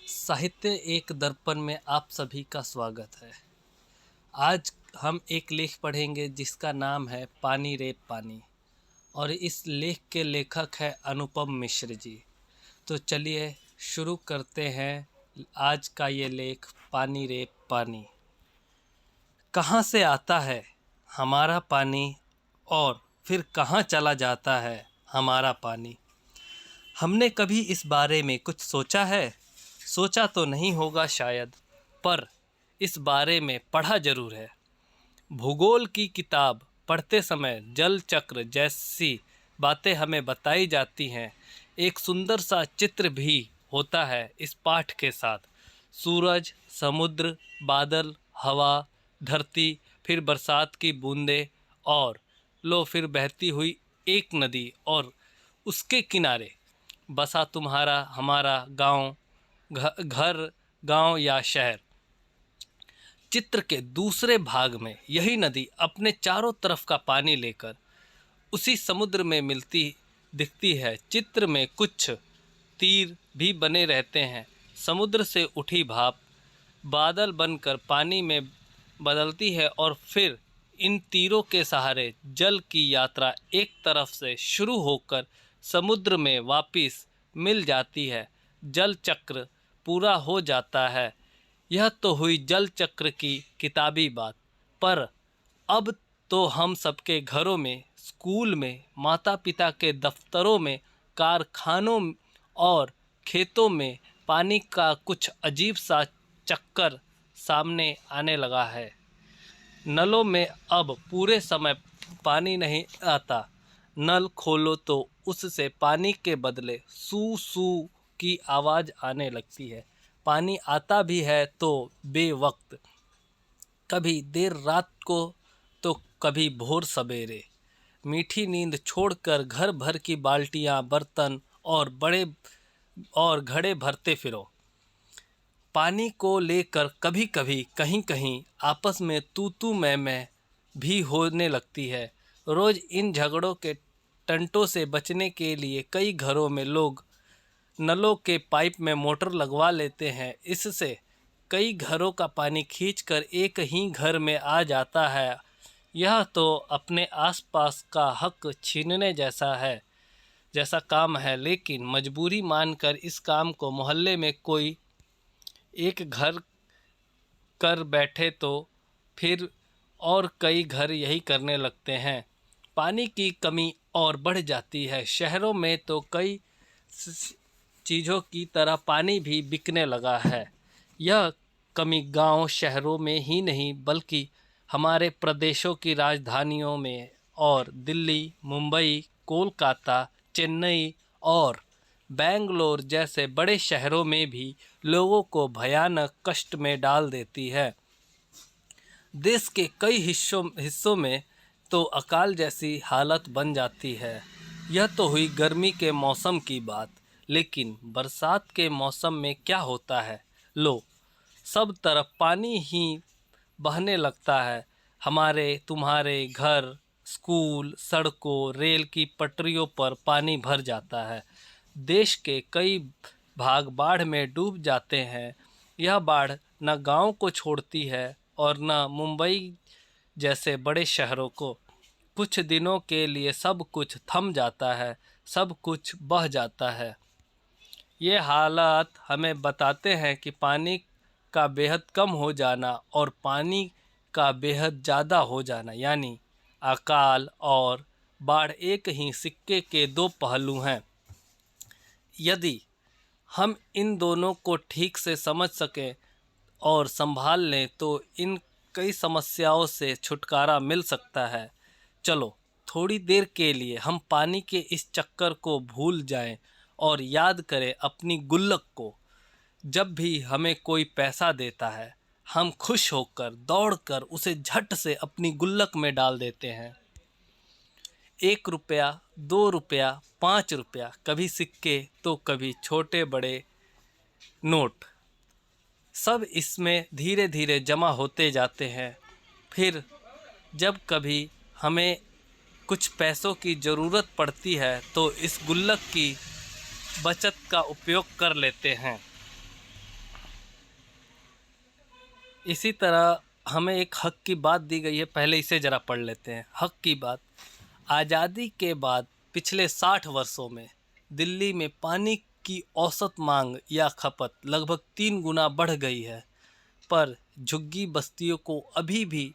साहित्य एक दर्पण में आप सभी का स्वागत है। आज हम एक लेख पढ़ेंगे जिसका नाम है पानी रे पानी और इस लेख के लेखक है अनुपम मिश्र जी। तो चलिए शुरू करते हैं आज का ये लेख पानी रे पानी। कहाँ से आता है हमारा पानी और फिर कहाँ चला जाता है हमारा पानी। हमने कभी इस बारे में कुछ सोचा है? सोचा तो नहीं होगा शायद, पर इस बारे में पढ़ा जरूर है। भूगोल की किताब पढ़ते समय जल चक्र जैसी बातें हमें बताई जाती हैं। एक सुंदर सा चित्र भी होता है इस पाठ के साथ। सूरज, समुद्र, बादल, हवा, धरती, फिर बरसात की बूंदें और लो फिर बहती हुई एक नदी और उसके किनारे बसा तुम्हारा हमारा गांव, घर, गांव या शहर। चित्र के दूसरे भाग में यही नदी अपने चारों तरफ का पानी लेकर उसी समुद्र में मिलती दिखती है। चित्र में कुछ तीर भी बने रहते हैं। समुद्र से उठी भाप बादल बनकर पानी में बदलती है और फिर इन तीरों के सहारे जल की यात्रा एक तरफ से शुरू होकर समुद्र में वापस मिल जाती है। जल चक्र पूरा हो जाता है। यह तो हुई जल चक्र की किताबी बात, पर अब तो हम सबके घरों में, स्कूल में, माता पिता के दफ्तरों में, कारखानों और खेतों में पानी का कुछ अजीब सा चक्कर सामने आने लगा है। नलों में अब पूरे समय पानी नहीं आता। नल खोलो तो उससे पानी के बदले सू सू की आवाज़ आने लगती है। पानी आता भी है तो बेवक्त, कभी देर रात को तो कभी भोर सवेरे। मीठी नींद छोड़कर घर भर की बाल्टियां, बर्तन और घड़े भरते फिरो। पानी को लेकर कभी कभी कहीं कहीं आपस में तू मैं भी होने लगती है। रोज़ इन झगड़ों के टंटों से बचने के लिए कई घरों में लोग नलों के पाइप में मोटर लगवा लेते हैं। इससे कई घरों का पानी खींचकर एक ही घर में आ जाता है। यह तो अपने आसपास का हक छीनने जैसा काम है, लेकिन मजबूरी मानकर इस काम को मोहल्ले में कोई एक घर कर बैठे तो फिर और कई घर यही करने लगते हैं। पानी की कमी और बढ़ जाती है। शहरों में तो कई चीज़ों की तरह पानी भी बिकने लगा है। यह कमी गांव शहरों में ही नहीं बल्कि हमारे प्रदेशों की राजधानियों में और दिल्ली, मुंबई, कोलकाता, चेन्नई और बेंगलोर जैसे बड़े शहरों में भी लोगों को भयानक कष्ट में डाल देती है। देश के कई हिस्सों में तो अकाल जैसी हालत बन जाती है। यह तो हुई गर्मी के मौसम की बात, लेकिन बरसात के मौसम में क्या होता है? लो, सब तरफ पानी ही बहने लगता है। हमारे तुम्हारे घर, स्कूल, सड़कों, रेल की पटरियों पर पानी भर जाता है। देश के कई भाग बाढ़ में डूब जाते हैं। यह बाढ़ न गांव को छोड़ती है और न मुंबई जैसे बड़े शहरों को। कुछ दिनों के लिए सब कुछ थम जाता है, सब कुछ बह जाता है। ये हालात हमें बताते हैं कि पानी का बेहद कम हो जाना और पानी का बेहद ज़्यादा हो जाना, यानी अकाल और बाढ़ एक ही सिक्के के दो पहलू हैं। यदि हम इन दोनों को ठीक से समझ सकें और संभाल लें तो इन कई समस्याओं से छुटकारा मिल सकता है। चलो थोड़ी देर के लिए हम पानी के इस चक्कर को भूल जाएं और याद करें अपनी गुल्लक को। जब भी हमें कोई पैसा देता है, हम खुश होकर दौड़कर उसे झट से अपनी गुल्लक में डाल देते हैं। 1 रुपया, 2 रुपया, 5 रुपया, कभी सिक्के तो कभी छोटे बड़े नोट, सब इसमें धीरे धीरे जमा होते जाते हैं। फिर जब कभी हमें कुछ पैसों की ज़रूरत पड़ती है तो इस गुल्लक की बचत का उपयोग कर लेते हैं। इसी तरह हमें एक हक की बात दी गई है, पहले इसे ज़रा पढ़ लेते हैं। हक की बात। आज़ादी के बाद पिछले 60 वर्षों में दिल्ली में पानी की औसत मांग या खपत लगभग 3 गुना बढ़ गई है, पर झुग्गी बस्तियों को अभी भी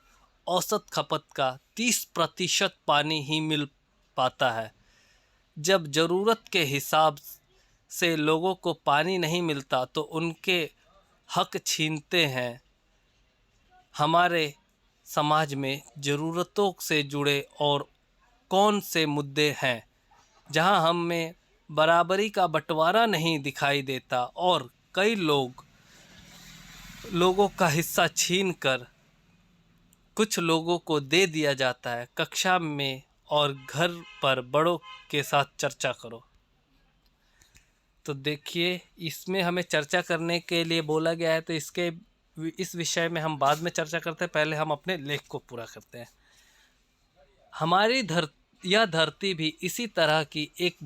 औसत खपत का 30% पानी ही मिल पाता है। जब ज़रूरत के हिसाब से लोगों को पानी नहीं मिलता तो उनके हक छीनते हैं। हमारे समाज में ज़रूरतों से जुड़े और कौन से मुद्दे हैं जहां हमें बराबरी का बंटवारा नहीं दिखाई देता और कई लोगों का हिस्सा छीन कर कुछ लोगों को दे दिया जाता है। कक्षा में और घर पर बड़ों के साथ चर्चा करो। तो देखिए, इसमें हमें चर्चा करने के लिए बोला गया है, तो इस विषय में हम बाद में चर्चा करते हैं। पहले हम अपने लेख को पूरा करते हैं। हमारी यह धरती भी इसी तरह की एक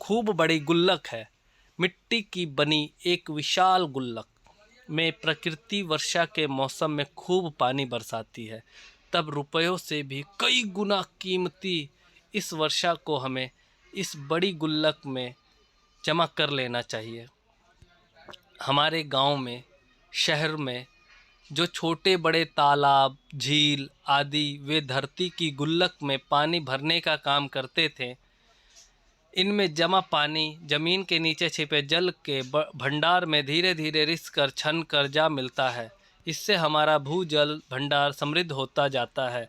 खूब बड़ी गुल्लक है। मिट्टी की बनी एक विशाल गुल्लक में प्रकृति वर्षा के मौसम में खूब पानी बरसाती है। तब रुपयों से भी कई गुना कीमती इस वर्षा को हमें इस बड़ी गुल्लक में जमा कर लेना चाहिए। हमारे गांव में, शहर में जो छोटे बड़े तालाब, झील आदि वे धरती की गुल्लक में पानी भरने का काम करते थे। इनमें जमा पानी जमीन के नीचे छिपे जल के भंडार में धीरे धीरे रिस कर छन कर जा मिलता है। इससे हमारा भूजल भंडार समृद्ध होता जाता है।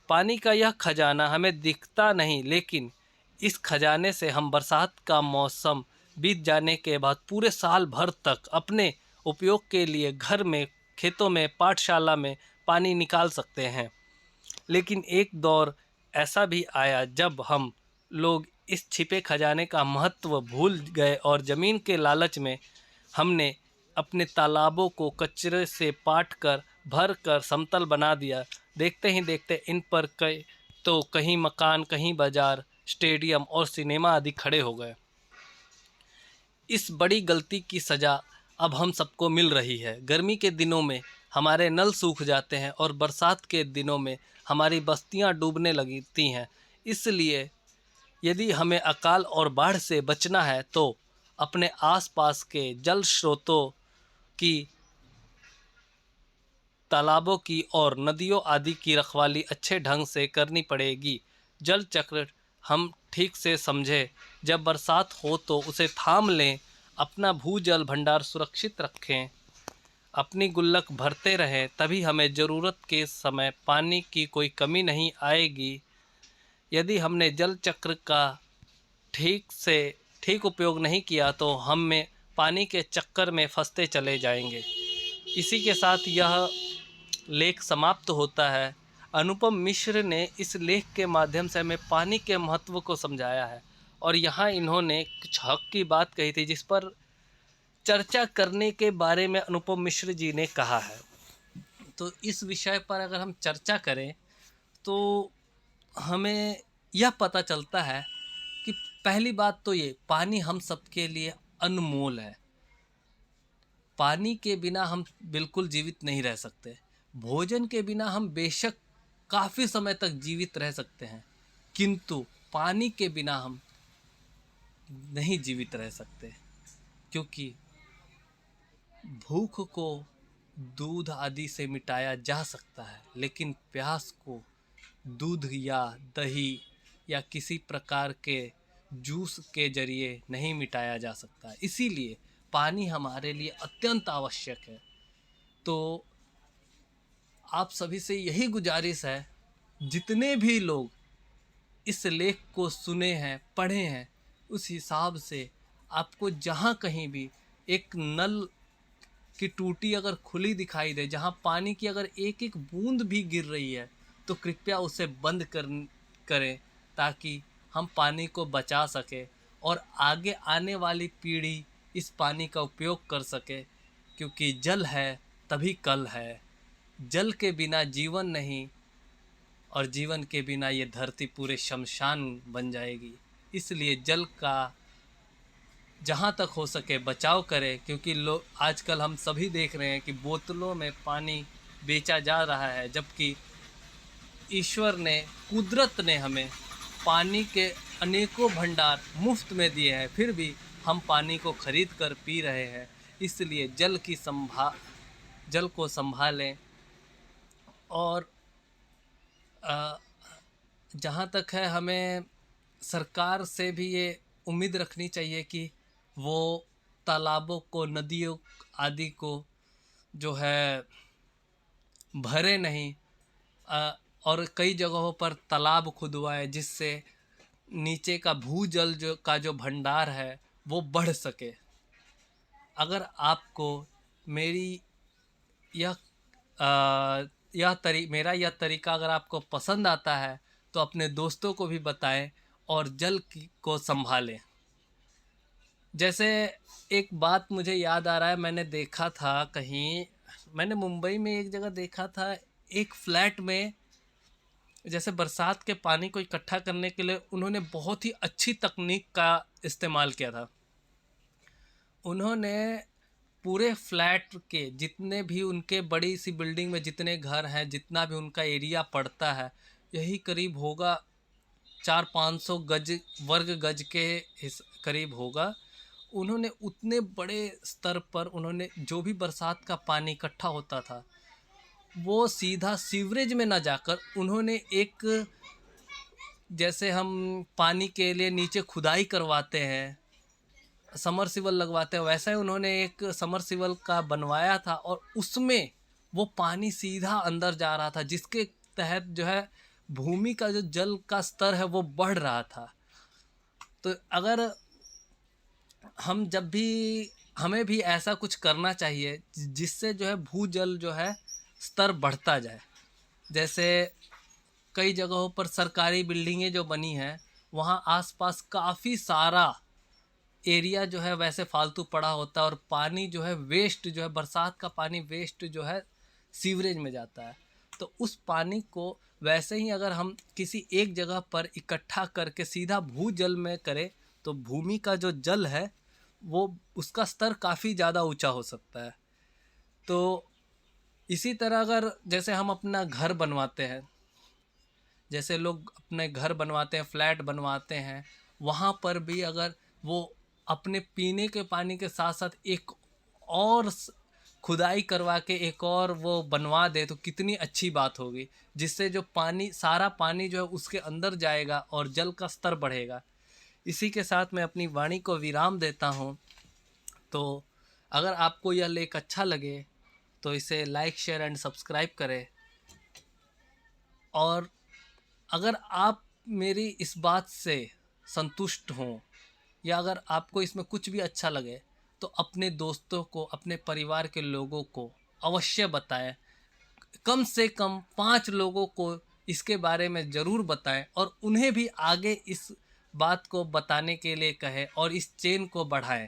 पानी का यह खजाना हमें दिखता नहीं, लेकिन इस खजाने से हम बरसात का मौसम बीत जाने के बाद पूरे साल भर तक अपने उपयोग के लिए घर में, खेतों में, पाठशाला में पानी निकाल सकते हैं। लेकिन एक दौर ऐसा भी आया जब हम लोग इस छिपे खजाने का महत्व भूल गए और ज़मीन के लालच में हमने अपने तालाबों को कचरे से पाट कर भर कर समतल बना दिया। देखते ही देखते इन पर कहीं मकान, कहीं बाजार, स्टेडियम और सिनेमा आदि खड़े हो गए। इस बड़ी गलती की सज़ा अब हम सबको मिल रही है। गर्मी के दिनों में हमारे नल सूख जाते हैं और बरसात के दिनों में हमारी बस्तियां डूबने लगती हैं। इसलिए यदि हमें अकाल और बाढ़ से बचना है तो अपने आसपास के जल स्रोतों की, तालाबों की और नदियों आदि की रखवाली अच्छे ढंग से करनी पड़ेगी। जल चक्र हम ठीक से समझें। जब बरसात हो तो उसे थाम लें, अपना भूजल भंडार सुरक्षित रखें, अपनी गुल्लक भरते रहें, तभी हमें ज़रूरत के समय पानी की कोई कमी नहीं आएगी। यदि हमने जल चक्र का ठीक उपयोग नहीं किया तो हमें पानी के चक्कर में फंसते चले जाएंगे। इसी के साथ यह लेख समाप्त होता है। अनुपम मिश्र ने इस लेख के माध्यम से हमें पानी के महत्व को समझाया है और यहाँ इन्होंने कुछ हक की बात कही थी जिस पर चर्चा करने के बारे में अनुपम मिश्र जी ने कहा है। तो इस विषय पर अगर हम चर्चा करें तो हमें यह पता चलता है कि पहली बात तो ये, पानी हम सबके लिए अनमोल है। पानी के बिना हम बिल्कुल जीवित नहीं रह सकते। भोजन के बिना हम बेशक काफ़ी समय तक जीवित रह सकते हैं, किंतु पानी के बिना हम नहीं जीवित रह सकते, क्योंकि भूख को दूध आदि से मिटाया जा सकता है, लेकिन प्यास को दूध या दही या किसी प्रकार के जूस के जरिए नहीं मिटाया जा सकता। इसीलिए पानी हमारे लिए अत्यंत आवश्यक है। तो आप सभी से यही गुजारिश है, जितने भी लोग इस लेख को सुने हैं, पढ़े हैं, उस हिसाब से आपको जहाँ कहीं भी एक नल की टूटी अगर खुली दिखाई दे, जहाँ पानी की अगर एक एक बूंद भी गिर रही है, तो कृपया उसे बंद करें, ताकि हम पानी को बचा सकें और आगे आने वाली पीढ़ी इस पानी का उपयोग कर सके। क्योंकि जल है तभी कल है। जल के बिना जीवन नहीं, और जीवन के बिना ये धरती पूरे शमशान बन जाएगी। इसलिए जल का जहाँ तक हो सके बचाव करें, क्योंकि लोग आजकल हम सभी देख रहे हैं कि बोतलों में पानी बेचा जा रहा है, जबकि ईश्वर ने, कुदरत ने हमें पानी के अनेकों भंडार मुफ्त में दिए हैं, फिर भी हम पानी को खरीद कर पी रहे हैं। इसलिए जल को संभालें। और जहाँ तक है, हमें सरकार से भी ये उम्मीद रखनी चाहिए कि वो तालाबों को, नदियों आदि को जो है भरे नहीं, और कई जगहों पर तालाब खुदवाए, जिससे नीचे का भूजल जो भंडार है वो बढ़ सके। अगर आपको मेरी यह मेरा यह तरीका अगर आपको पसंद आता है तो अपने दोस्तों को भी बताएं और को संभालें। जैसे एक बात मुझे याद आ रहा है, मैंने देखा था कहीं, मैंने मुंबई में एक जगह देखा था, एक फ्लैट में जैसे बरसात के पानी को इकट्ठा करने के लिए उन्होंने बहुत ही अच्छी तकनीक का इस्तेमाल किया था। उन्होंने पूरे फ्लैट के जितने भी उनके बड़ी सी बिल्डिंग में जितने घर हैं, जितना भी उनका एरिया पड़ता है, यही करीब होगा 400-500 वर्ग गज के करीब होगा। उन्होंने उतने बड़े स्तर पर उन्होंने जो भी बरसात का पानी इकट्ठा होता था वो सीधा सीवरेज में ना जाकर उन्होंने एक, जैसे हम पानी के लिए नीचे खुदाई करवाते हैं, समरसिबल लगवाते हैं, वैसा ही उन्होंने एक समरसिबल का बनवाया था और उसमें वो पानी सीधा अंदर जा रहा था, जिसके तहत जो है भूमि का जो जल का स्तर है वो बढ़ रहा था। तो अगर हम जब भी, हमें भी ऐसा कुछ करना चाहिए जिससे जो है भूजल जो है स्तर बढ़ता जाए। जैसे कई जगहों पर सरकारी बिल्डिंगें जो बनी हैं, वहाँ आसपास काफ़ी सारा एरिया जो है वैसे फालतू पड़ा होता है और पानी जो है वेस्ट, जो है बरसात का पानी वेस्ट जो है सीवरेज में जाता है। तो उस पानी को वैसे ही अगर हम किसी एक जगह पर इकट्ठा करके सीधा भूजल में करें तो भूमि का जो जल है वो, उसका स्तर काफ़ी ज़्यादा ऊंचा हो सकता है। तो इसी तरह अगर जैसे हम अपना घर बनवाते हैं, जैसे लोग अपने घर बनवाते हैं, फ्लैट बनवाते हैं, वहाँ पर भी अगर वो अपने पीने के पानी के साथ साथ एक और खुदाई करवा के एक और वो बनवा दे तो कितनी अच्छी बात होगी, जिससे जो पानी, सारा पानी जो है उसके अंदर जाएगा और जल का स्तर बढ़ेगा। इसी के साथ मैं अपनी वाणी को विराम देता हूँ। तो अगर आपको यह लेख अच्छा लगे तो इसे लाइक, शेयर एंड सब्सक्राइब करें। और अगर आप मेरी इस बात से संतुष्ट हों या अगर आपको इसमें कुछ भी अच्छा लगे तो अपने दोस्तों को, अपने परिवार के लोगों को अवश्य बताएं। कम से कम 5 लोगों को इसके बारे में ज़रूर बताएं और उन्हें भी आगे इस बात को बताने के लिए कहें और इस चेन को बढ़ाएं।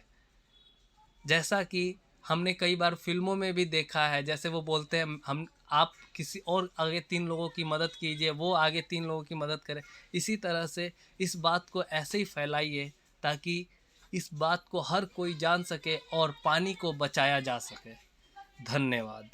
जैसा कि हमने कई बार फिल्मों में भी देखा है, जैसे वो बोलते हैं आप किसी और आगे 3 लोगों की मदद कीजिए, वो आगे 3 लोगों की मदद करें। इसी तरह से इस बात को ऐसे ही फैलाइए ताकि इस बात को हर कोई जान सके और पानी को बचाया जा सके। धन्यवाद।